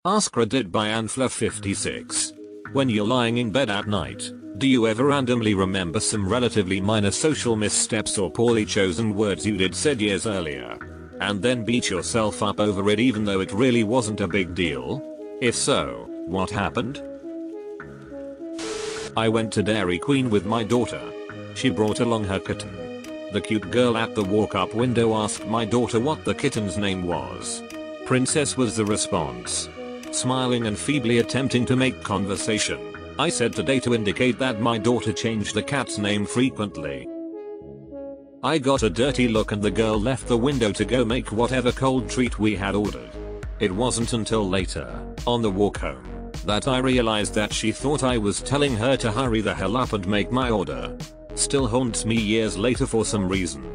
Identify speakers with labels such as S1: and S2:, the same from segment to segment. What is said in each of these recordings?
S1: AskReddit by Anfla56. When you're lying in bed at night, do you ever randomly remember some relatively minor social missteps or poorly chosen words you did said years earlier? And then beat yourself up over it even though it really wasn't a big deal? If so, what happened? I went to Dairy Queen with my daughter. She brought along her kitten. The cute girl at the walk-up window asked my daughter what the kitten's name was. Princess was the response. Smiling and feebly attempting to make conversation, I said today to indicate that my daughter changed the cat's name frequently. I got a dirty look and the girl left the window to go make whatever cold treat we had ordered. It wasn't until later, on the walk home, that I realized that she thought I was telling her to hurry the hell up and make my order. Still haunts me years later for some reason.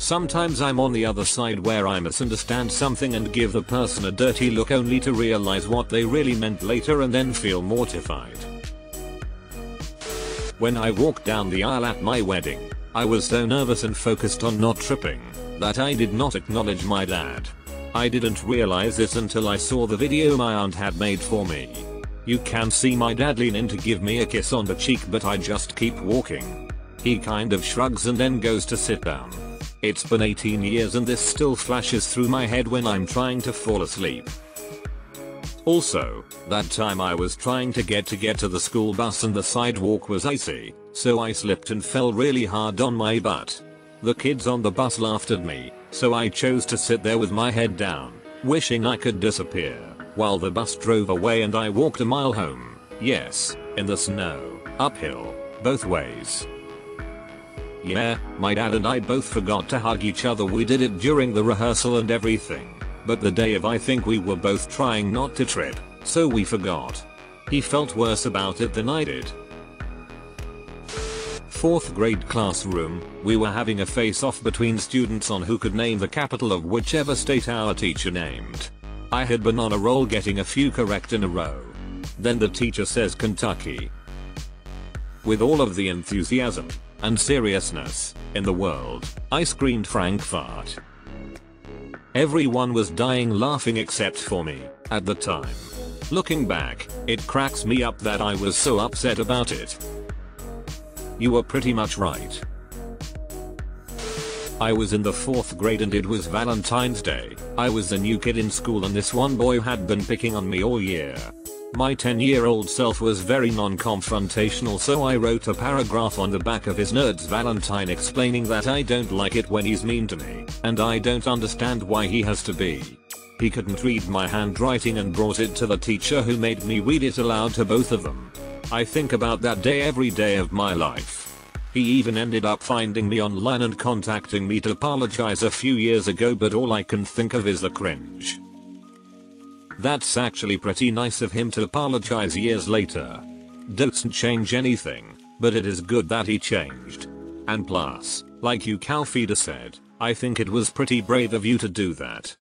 S1: Sometimes I'm on the other side where I misunderstand something and give the person a dirty look only to realize what they really meant later and then feel mortified. When I walked down the aisle at my wedding, I was so nervous and focused on not tripping that I did not acknowledge my dad. I didn't realize this until I saw the video my aunt had made for me. You can see my dad lean in to give me a kiss on the cheek, but I just keep walking. He kind of shrugs and then goes to sit down. It's been 18 years and this still flashes through my head when I'm trying to fall asleep. Also, that time I was trying to get to the school bus and the sidewalk was icy, so I slipped and fell really hard on my butt. The kids on the bus laughed at me, so I chose to sit there with my head down, wishing I could disappear, while the bus drove away and I walked a mile home. Yes, in the snow, uphill, both ways. Yeah, my dad and I both forgot to hug each other. We did it during the rehearsal and everything, but the day of I think we were both trying not to trip, so we forgot. He felt worse about it than I did. 4th grade classroom, we were having a face-off between students on who could name the capital of whichever state our teacher named. I had been on a roll getting a few correct in a row. Then the teacher says Kentucky. With all of the enthusiasm and seriousness in the world, I screamed Frankfurt. Everyone was dying laughing except for me at the time. Looking back, it cracks me up that I was so upset about it. You were pretty much right. I was in the 4th grade and it was Valentine's Day. I was the new kid in school and this one boy had been picking on me all year. My 10-year-old self was very non-confrontational, so I wrote a paragraph on the back of his Nerd's Valentine explaining that I don't like it when he's mean to me, and I don't understand why he has to be. He couldn't read my handwriting and brought it to the teacher, who made me read it aloud to both of them. I think about that day every day of my life. He even ended up finding me online and contacting me to apologize a few years ago, but all I can think of is the cringe. That's actually pretty nice of him to apologize years later. Doesn't change anything, but it is good that he changed. And plus, like you cow feeder said, I think it was pretty brave of you to do that.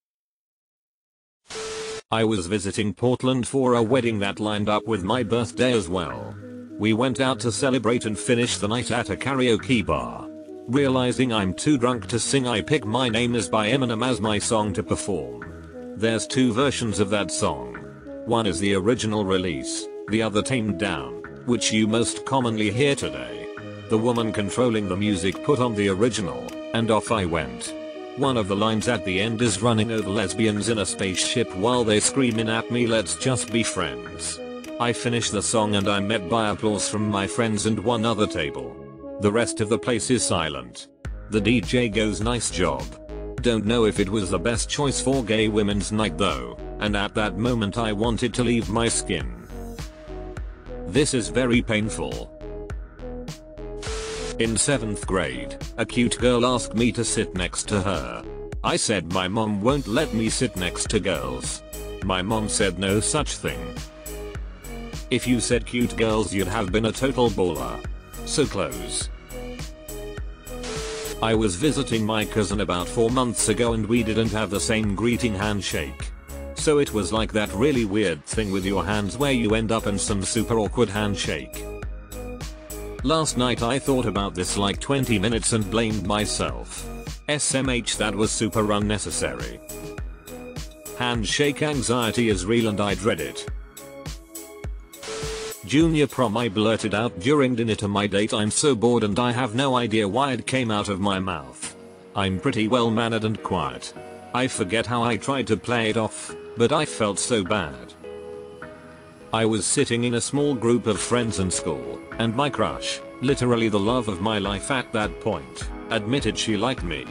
S1: I was visiting Portland for a wedding that lined up with my birthday as well. We went out to celebrate and finish the night at a karaoke bar. Realizing I'm too drunk to sing, I pick My Name Is by Eminem as my song to perform. There's 2 versions of that song. One is the original release, the other tamed down, which you most commonly hear today. The woman controlling the music put on the original, and off I went. One of the lines at the end is running over lesbians in a spaceship while they screaming at me, let's just be friends. I finish the song and I'm met by applause from my friends and one other table. The rest of the place is silent. The DJ goes, nice job. Don't know if it was the best choice for gay women's night though, and at that moment I wanted to leave my skin. This is very painful. In 7th grade, a cute girl asked me to sit next to her. I said my mom won't let me sit next to girls. My mom said no such thing. If you said cute girls you'd have been a total baller. So close. I was visiting my cousin about 4 months ago and we didn't have the same greeting handshake. So it was like that really weird thing with your hands where you end up in some super awkward handshake. Last night I thought about this like 20 minutes and blamed myself. SMH, that was super unnecessary. Handshake anxiety is real and I dread it. Junior prom, I blurted out during dinner to my date, I'm so bored, and I have no idea why it came out of my mouth. I'm pretty well mannered and quiet. I forget how I tried to play it off, but I felt so bad. I was sitting in a small group of friends in school, and my crush, literally the love of my life at that point, admitted she liked me.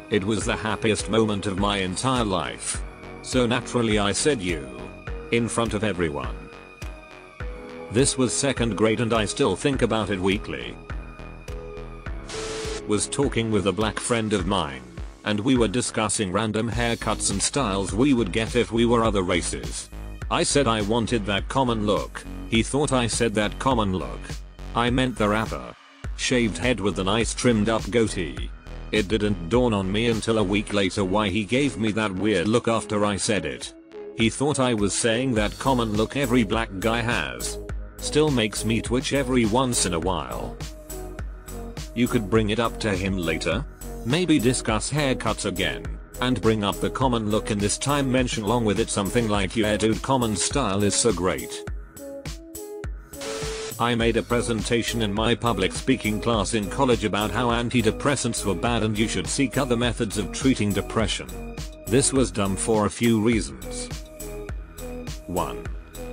S1: It was the happiest moment of my entire life. So naturally I said you. In front of everyone. This was 2nd grade and I still think about it weekly. Was talking with a black friend of mine, and we were discussing random haircuts and styles we would get if we were other races. I said I wanted that common look. He thought I said that common look. I meant the rapper. Shaved head with a nice trimmed up goatee. It didn't dawn on me until a week later why he gave me that weird look after I said it. He thought I was saying that common look every black guy has. Still makes me twitch every once in a while. You could bring it up to him later. Maybe discuss haircuts again, and bring up the common look, and this time mention along with it something like, yeah dude, common style is so great. I made a presentation in my public speaking class in college about how antidepressants were bad and you should seek other methods of treating depression. This was dumb for a few reasons. 1.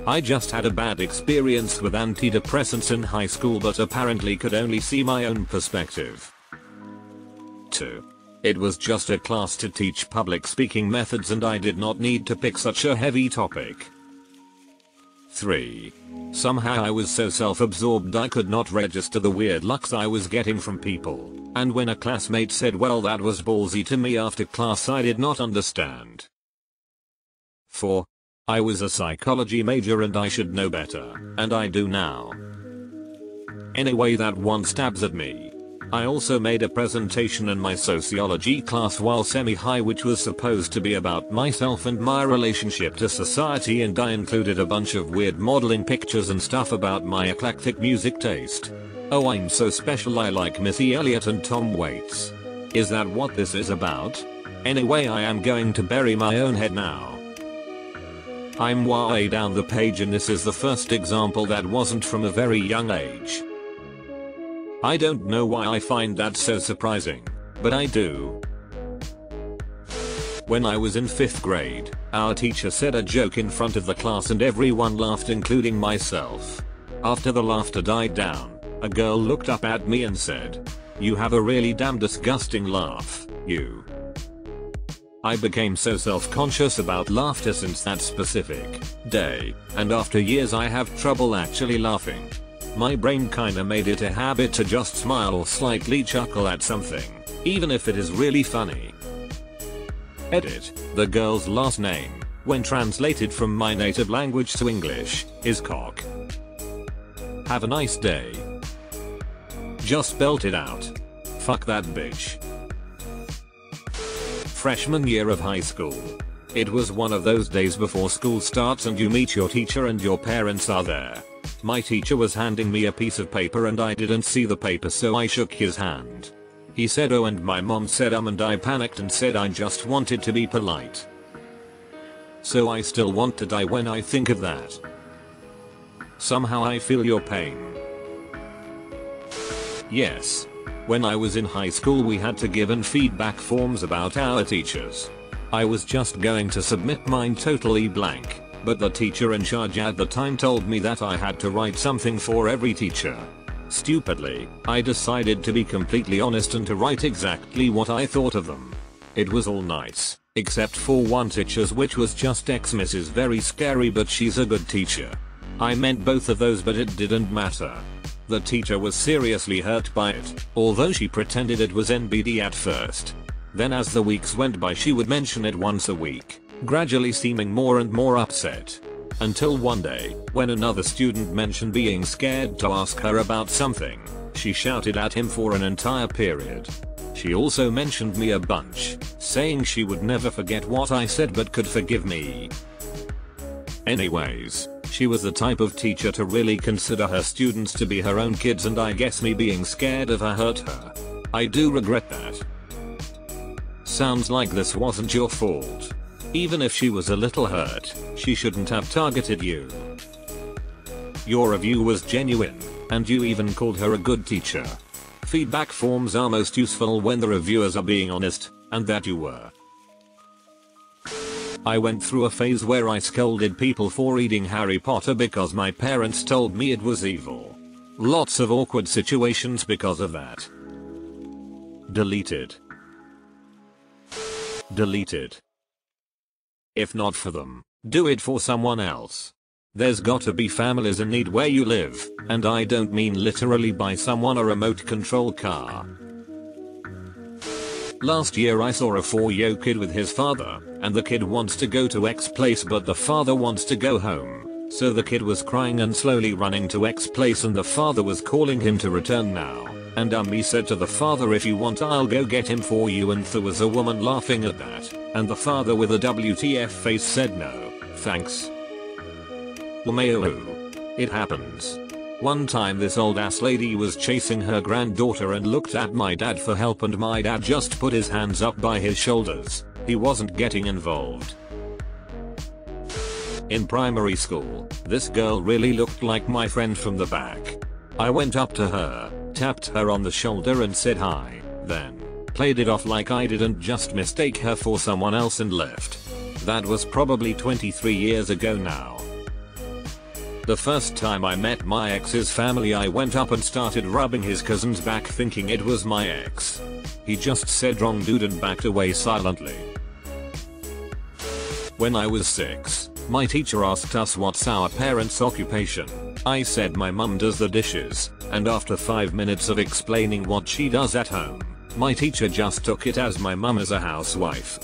S1: I just had a bad experience with antidepressants in high school but apparently could only see my own perspective. 2. It was just a class to teach public speaking methods and I did not need to pick such a heavy topic. 3. Somehow I was so self-absorbed I could not register the weird looks I was getting from people, and when a classmate said well that was ballsy to me after class I did not understand. 4. I was a psychology major and I should know better, and I do now. Anyway, that one stabs at me. I also made a presentation in my sociology class while semi-high which was supposed to be about myself and my relationship to society, and I included a bunch of weird modeling pictures and stuff about my eclectic music taste. Oh, I'm so special, I like Missy Elliott and Tom Waits. Is that what this is about? Anyway, I am going to bury my own head now. I'm way down the page and this is the first example that wasn't from a very young age. I don't know why I find that so surprising, but I do. When I was in 5th grade, our teacher said a joke in front of the class and everyone laughed, including myself. After the laughter died down, a girl looked up at me and said, "You have a really damn disgusting laugh, you." I became so self-conscious about laughter since that specific day, and after years I have trouble actually laughing. My brain kinda made it a habit to just smile or slightly chuckle at something, even if it is really funny. Edit. The girl's last name, when translated from my native language to English, is Cock. Have a nice day. Just spelt it out. Fuck that bitch. Freshman year of high school. It was one of those days before school starts and you meet your teacher and your parents are there. My teacher was handing me a piece of paper and I didn't see the paper, so I shook his hand. He said oh, and my mom said and I panicked and said I just wanted to be polite. So I still want to die when I think of that. Somehow I feel your pain. Yes. When I was in high school we had to give in feedback forms about our teachers. I was just going to submit mine totally blank, but the teacher in charge at the time told me that I had to write something for every teacher. Stupidly, I decided to be completely honest and to write exactly what I thought of them. It was all nice, except for one teacher's, which was just X Mrs. Very Scary, but she's a good teacher. I meant both of those, but it didn't matter. The teacher was seriously hurt by it, although she pretended it was NBD at first. Then as the weeks went by she would mention it once a week, gradually seeming more and more upset. Until one day, when another student mentioned being scared to ask her about something, she shouted at him for an entire period. She also mentioned me a bunch, saying she would never forget what I said but could forgive me. Anyways, she was the type of teacher to really consider her students to be her own kids, and I guess me being scared of her hurt her. I do regret that. Sounds like this wasn't your fault. Even if she was a little hurt, she shouldn't have targeted you. Your review was genuine, and you even called her a good teacher. Feedback forms are most useful when the reviewers are being honest, and that you were. I went through a phase where I scolded people for reading Harry Potter because my parents told me it was evil. Lots of awkward situations because of that. Deleted. Deleted. If not for them, do it for someone else. There's gotta be families in need where you live, and I don't mean literally buy someone a remote control car. Last year I saw a 4-year-old kid with his father, and the kid wants to go to X place but the father wants to go home. So the kid was crying and slowly running to X place and the father was calling him to return now. And he said to the father, if you want I'll go get him for you, and there was a woman laughing at that, and the father with a WTF face said no, thanks. It happens. One time this old ass lady was chasing her granddaughter and looked at my dad for help and my dad just put his hands up by his shoulders. He wasn't getting involved. In primary school, this girl really looked like my friend from the back. I went up to her, tapped her on the shoulder and said hi, then played it off like I didn't just mistake her for someone else and left. That was probably 23 years ago now. The first time I met my ex's family I went up and started rubbing his cousin's back thinking it was my ex. He just said wrong dude and backed away silently. When I was 6, my teacher asked us what's our parents' occupation. I said my mum does the dishes, and after 5 minutes of explaining what she does at home, my teacher just took it as my mum is a housewife.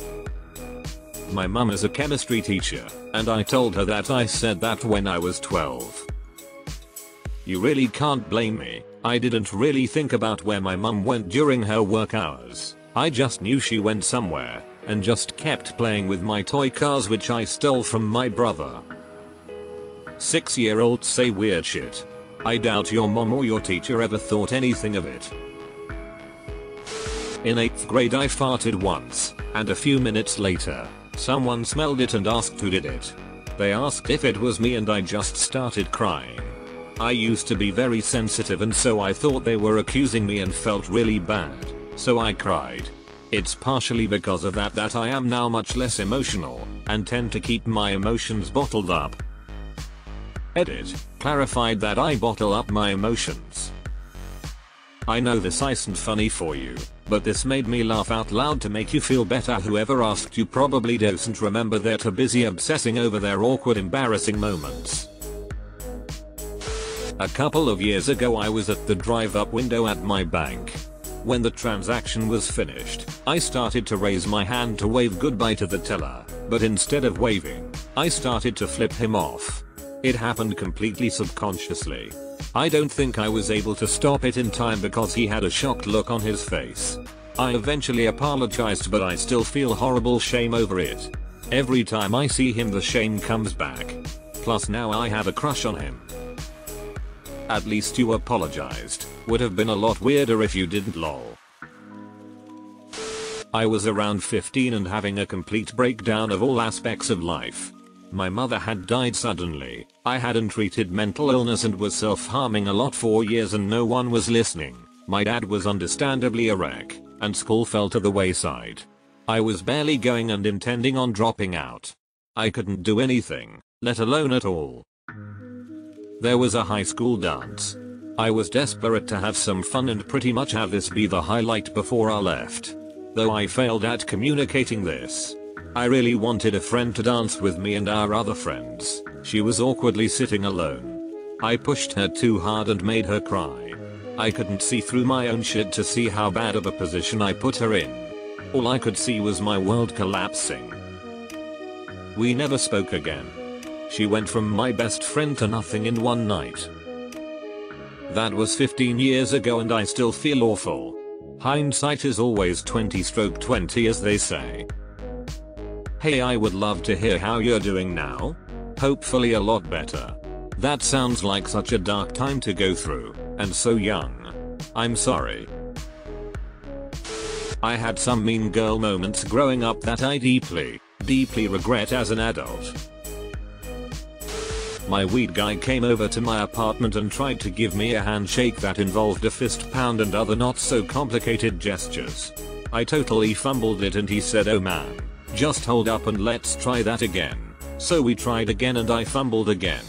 S1: My mum is a chemistry teacher, and I told her that I said that when I was 12. You really can't blame me. I didn't really think about where my mum went during her work hours. I just knew she went somewhere, and just kept playing with my toy cars which I stole from my brother. 6-year-olds say weird shit. I doubt your mom or your teacher ever thought anything of it. In 8th grade I farted once, and a few minutes later, someone smelled it and asked who did it. They asked if it was me and I just started crying. I used to be very sensitive and so I thought they were accusing me and felt really bad, so I cried. It's partially because of that I am now much less emotional, and tend to keep my emotions bottled up. Edit, clarified that I bottle up my emotions. I know this isn't funny for you, but this made me laugh out loud to make you feel better. Whoever asked you probably doesn't remember, they're too busy obsessing over their awkward embarrassing moments. A couple of years ago I was at the drive-up window at my bank. When the transaction was finished, I started to raise my hand to wave goodbye to the teller, but instead of waving, I started to flip him off. It happened completely subconsciously. I don't think I was able to stop it in time because he had a shocked look on his face. I eventually apologized, but I still feel horrible shame over it. Every time I see him the shame comes back. Plus now I have a crush on him. At least you apologized. Would have been a lot weirder if you didn't, lol. I was around 15 and having a complete breakdown of all aspects of life. My mother had died suddenly, I hadn't treated mental illness and was self-harming a lot for years and no one was listening. My dad was understandably a wreck, and school fell to the wayside. I was barely going and intending on dropping out. I couldn't do anything, let alone at all. There was a high school dance. I was desperate to have some fun and pretty much have this be the highlight before I left. Though I failed at communicating this. I really wanted a friend to dance with me and our other friends. She was awkwardly sitting alone. I pushed her too hard and made her cry. I couldn't see through my own shit to see how bad of a position I put her in. All I could see was my world collapsing. We never spoke again. She went from my best friend to nothing in one night. That was 15 years ago and I still feel awful. Hindsight is always 20/20 as they say. Hey, I would love to hear how you're doing now. Hopefully a lot better. That sounds like such a dark time to go through, and so young. I'm sorry. I had some mean girl moments growing up that I deeply, Deeply regret as an adult. My weed guy came over to my apartment and tried to give me a handshake that involved a fist pound and other not so complicated gestures. I totally fumbled it and he said, "Oh man, just hold up and let's try that again." So we tried again and I fumbled again.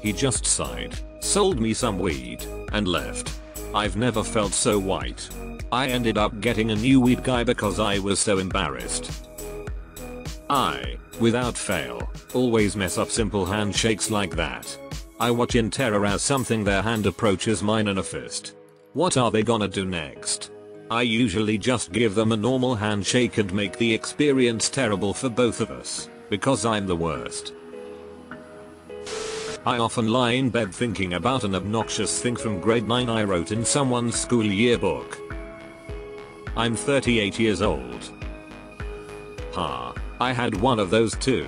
S1: He just sighed, sold me some weed, and left. I've never felt so white. I ended up getting a new weed guy because I was so embarrassed. I, without fail, always mess up simple handshakes like that. I watch in terror as something their hand approaches mine in a fist. What are they gonna do next? I usually just give them a normal handshake and make the experience terrible for both of us, because I'm the worst. I often lie in bed thinking about an obnoxious thing from grade 9 I wrote in someone's school yearbook. I'm 38 years old. I had one of those too.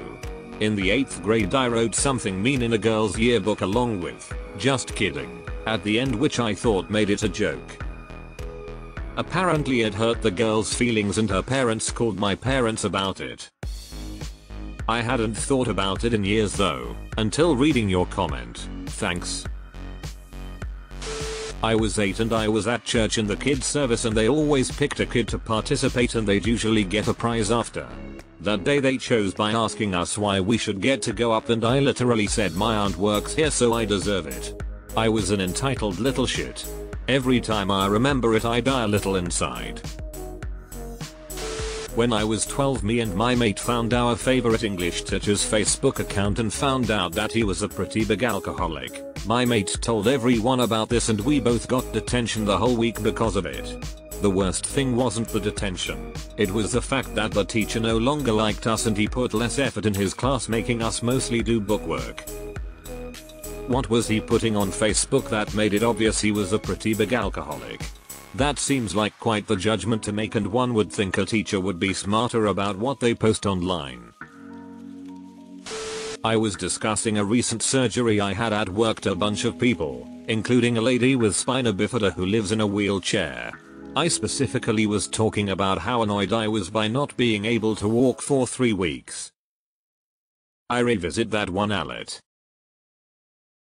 S1: In the 8th grade I wrote something mean in a girl's yearbook along with, "Just kidding," at the end, which I thought made it a joke. Apparently it hurt the girl's feelings and her parents called my parents about it. I hadn't thought about it in years though, until reading your comment. Thanks. I was 8 and I was at church in the kids service and they always picked a kid to participate and they'd usually get a prize after. That day they chose by asking us why we should get to go up and I literally said my aunt works here so I deserve it. I was an entitled little shit. Every time I remember it I die a little inside. When I was 12 me and my mate found our favorite English teacher's Facebook account and found out that he was a pretty big alcoholic. My mate told everyone about this and we both got detention the whole week because of it. The worst thing wasn't the detention. It was the fact that the teacher no longer liked us and he put less effort in his class, making us mostly do bookwork. What was he putting on Facebook that made it obvious he was a pretty big alcoholic? That seems like quite the judgment to make, and one would think a teacher would be smarter about what they post online. I was discussing a recent surgery I had at work to a bunch of people, including a lady with spina bifida who lives in a wheelchair. I specifically was talking about how annoyed I was by not being able to walk for 3 weeks. I revisit that one Alet.